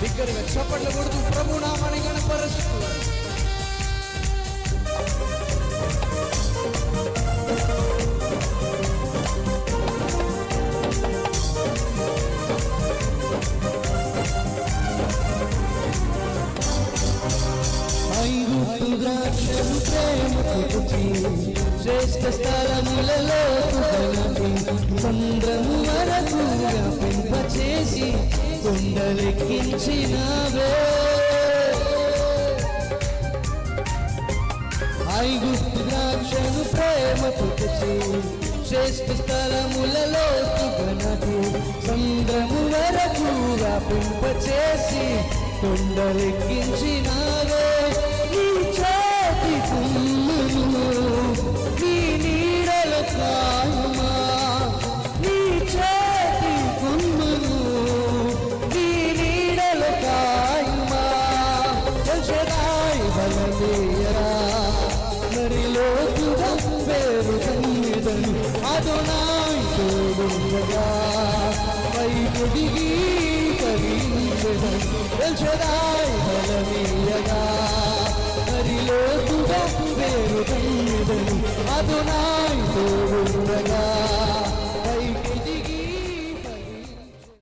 బిగ్గరగా చప్పట్లు కొడుతూ ప్రభు నామాన్ని గణపరుస్తూ శ్రేష్ఠ స్థలములలో చంద్రము వరకు వ్యాపింపచేసి కొండలెక్కించినవే ఐగుప్తు ద్రాక్షను ప్రేమతో తెచ్చి శ్రేష్ఠ స్థలములలో తుగనది చంద్రము వరకు వ్యాపింపచేసి కొండలెక్కించినవే నీ చేతి కొమ్మును నీ నీడల కాయుమా నీ చేతి కొమ్మును నీ నీడల కాయుమా జల్షదాయి బలమేయరా మరిలోతుగా పేరు కన్నిదని అదోనాయ్ తోడుండగా పైకి దిగి కరించదని జల్షదాయి బలమేయగా మరిలోతుగా పేరు కన్నిదని అదోనాయ్